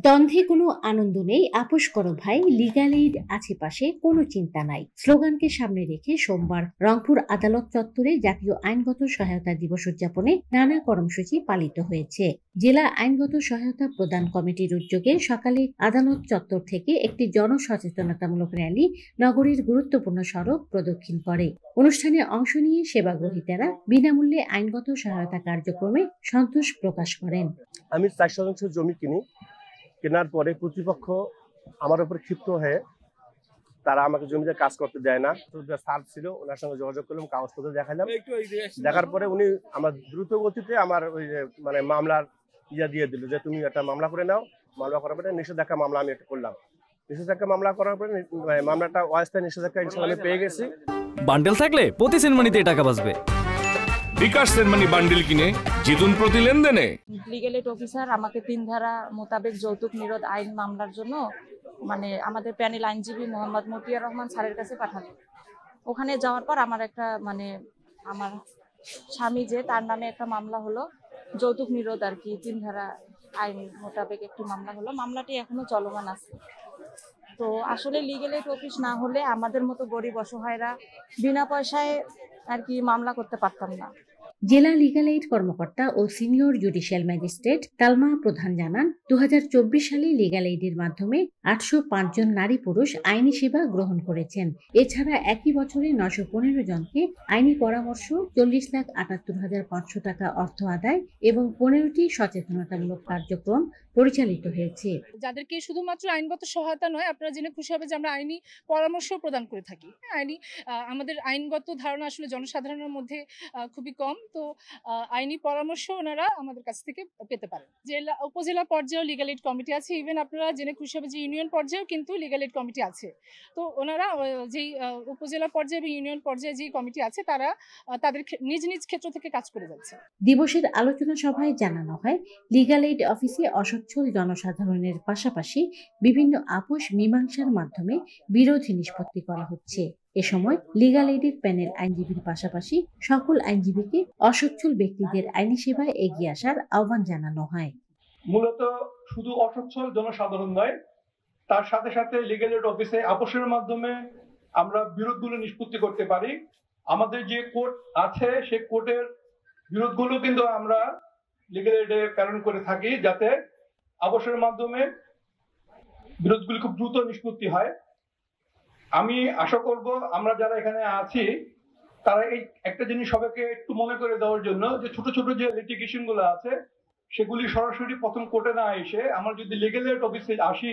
দ্বন্দ্বে কোনো আনন্দ নেই, আপোস করো ভাই, লিগ্যাল এইড আছে পাশে, কোনো চিন্তা নাই স্লোগানকে সামনে রেখে সোমবার রংপুর আদালত চত্বরে জাতীয় আইনগত সহায়তা দিবস উদযাপনে নানা কর্মসূচি পালিত হয়েছে। জেলা আইনগত সহায়তা প্রদান কমিটির উদ্যোগে সকালে আদালত চত্বর থেকে একটি জনসচেতনতামূলক র্যালি নগরীর গুরুত্বপূর্ণ সড়ক প্রদক্ষিণ করে। অনুষ্ঠানে অংশ নিয়ে সেবাগ্রহীতারা বিনামূল্যে আইনগত সহায়তা কার্যক্রমে সন্তোষ প্রকাশ করেন। আমি 4 শতাংশ জমি কেনার পরে প্রতিপক্ষ আমার উপর ক্ষিপ্ত হয়ে তারা আমাকে জমিতে কাজ করতে দেয় না। স্যার ছিল, ওনার সঙ্গে যোগাযোগ করলাম, কাগজপত্র দেখালাম। দেখার পরে উনি আমার দ্রুত গতিতে আমার ওই মানে মামলার দিয়ে দিল যে তুমি একটা মামলা করে নাও। মামলা করার পরে নিষেধাজ্ঞা মামলা আমি একটা করলাম। নিষেধাজ্ঞা মামলা করার পরে মামলাটা অস্থায়ী নিষেধাজ্ঞা ইনশাআল্লাহ আমি পেয়ে গেছি। বান্ডেল থাকলে প্রতি সেনমানিতে টাকা বাঁচবে। বিকাশ সেনমানি বান্ডেল কিনে জিতুন প্রতি লেনদেনে। লিগ্যাল এইড অফিসার আমাকে 3 ধারা মোতাবেক যৌতুক নিরোধ আইন মামলার জন্য মানে আমাদের প্যানেল আইনজীবী মোহাম্মদ মতিয়ার রহমান স্যারের কাছে পাঠালো। ওখানে যাওয়ার পর আমার একটা মানে আমার স্বামী যে তার নামে একটা মামলা হলো, যৌতুক নিরোধ আর কি 3 ধারা আইন মোতাবেক একটি মামলা হলো। মামলাটি এখনো চলমান আছে। তো আসলে লিগ্যাল এইড অফিস না হলে আমাদের মতো গরিব অসহায়রা বিনা পয়সায় আর কি মামলা করতে পারতাম না। জেলা লিগ্যাল এইড কর্মকর্তা ও সিনিয়র জুডিশিয়াল ম্যাজিস্ট্রেট তালমা প্রধান জানান, 2024 সালে লিগ্যাল এইডের মাধ্যমে 805 জন নারী পুরুষ আইনি সেবা গ্রহণ করেছেন। এছাড়া একই বছরে 915 জনকে আইনি পরামর্শ, 40,78,500 টাকা অর্থ আদায় এবং 15টি সচেতনতামূলক কার্যক্রম পরিচালিত হয়েছে। যাদেরকে শুধুমাত্র আইনগত সহায়তা নয়, আপনারা জেনে খুশি হবে যে আমরা আইনি পরামর্শ প্রদান করে থাকি। আমাদের আইনগত ধারণা আসলে জনসাধারণের মধ্যে খুবই কম, তো আইনি পরামর্শ ওনারা আমাদের কাছ থেকে পেতে পারেন। জেলা উপজেলা পর্যায়েও লিগ্যাল এইড কমিটি আছে, ইভেন আপনারা জেনে খুশি হবে যে ইউনিয়ন পর্যায়েও কিন্তু লিগ্যাল এইড কমিটি আছে। তো ওনারা যেই উপজেলা পর্যায়ে এবং ইউনিয়ন পর্যায়ে যে কমিটি আছে তারা তাদের নিজ নিজ ক্ষেত্র থেকে কাজ করে যাচ্ছে। দিবসের আলোচনা সভায় জানানো হয়, লিগ্যাল এইড অফিসে অসচ্ছল জনসাধারণের পাশাপাশি বিভিন্ন আপোষ মীমাংসার মাধ্যমে বিরোধী নিষ্পত্তি করা হচ্ছে। এ সময় লিগ্যাল এইডের প্যানেল আইনজীবীর পাশাপাশি সকল আইনজীবীকে অসচ্ছল ব্যক্তিদের আইনি সেবায় এগিয়ে আসার আহ্বান জানানো হয়। মূলত শুধু অসচ্ছল জনসাধারণ নয়, তার সাথে সাথে লিগ্যাল এইড অফিসে আপোষের মাধ্যমে আমরা বিরোধগুলো নিষ্পত্তি করতে পারি। আমাদের যে কোর্ট আছে সেই কোর্টের বিরোধগুলো কিন্তু আমরা লিগ্যাল এইডে প্রেরণ করে থাকি, যাতে আপোষের মাধ্যমে বিরোধগুলি খুব দ্রুত নিষ্পত্তি হয়। আমি আশা করব আমরা যারা এখানে আছি তারা এই একটা জিনিস সবাইকে একটু মনে করে দেওয়ার জন্য, যে ছোট ছোট যে লিটিগেশন গুলো আছে সেগুলি সরাসরি প্রথম কোর্টে না এসে আমরা যদি লিগ্যাল এইড অফিসে আসি,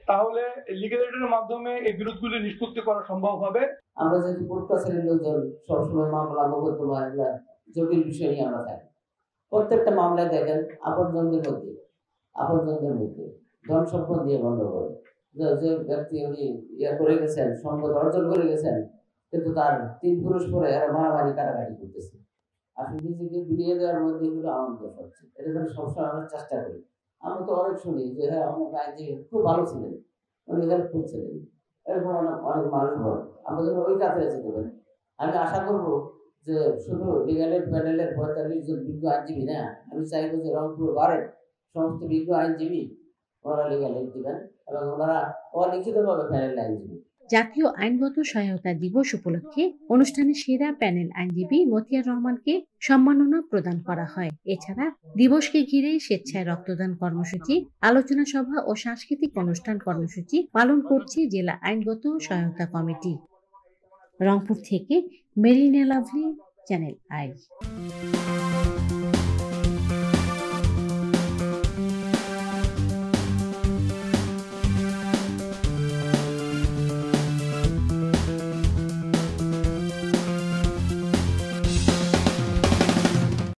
তাহলে লিগ্যাল এইডের মাধ্যমে এই বিরোধগুলি নিষ্পত্তি করা সম্ভব হবে। আমরা যেহেতু কোর্ট কাছারির লোকজন সবসময় মামলা মোকদ্দমা এগুলা জটিল বিষয় নিয়ে আমরা থাকি। প্রত্যেকটা মামলায় দেখেন আপনজনদের মধ্যে ধন সম্পদ দিয়ে গন্ডগোল, যে ব্যক্তি উনি করে গেছেন, সম্পদ অর্জন করে গেছেন, কিন্তু তার 3 পুরুষ পরে এরা মারামারি কাটাকাটি করতেছে। আসলে নিজেকে বিলিয়ে দেওয়ার মধ্যে এগুলো আনন্দ হচ্ছে, এটা যেন সবসময় আমরা চেষ্টা করি। আমরা তো অনেক শুনি যে হ্যাঁ আমার আইনজীবী খুব ভালো ছিলেন, উনি হেল্পফুল ছিলেন, এরকম অনেক মানুষ বলেন। আমরা যেন ওই কাছে যেতে পারি। আমি আশা করবো যে শুধু লিগ্যাল এইড প্যানেলের 45 জন বিজ্ঞ আইনজীবী না, আমি চাইবো যে রংপুর বারের সমস্ত বিজ্ঞ আইনজীবী ওনারা লিগ্যাল এইড দিবেন এবং ওনারা অলিখিতভাবে প্যানেল আইনজীবী। জাতীয় আইনগত সহায়তা দিবস উপলক্ষে অনুষ্ঠানে সেরা প্যানেল আইনজীবী মতিয়ার রহমানকে সম্মাননা প্রদান করা হয়। এছাড়া দিবসকে ঘিরে স্বেচ্ছায় রক্তদান কর্মসূচি, আলোচনা সভা ও সাংস্কৃতিক অনুষ্ঠান কর্মসূচি পালন করছে জেলা আইনগত সহায়তা কমিটি। রংপুর থেকে মেরিনা লাভলি, চ্যানেল আই।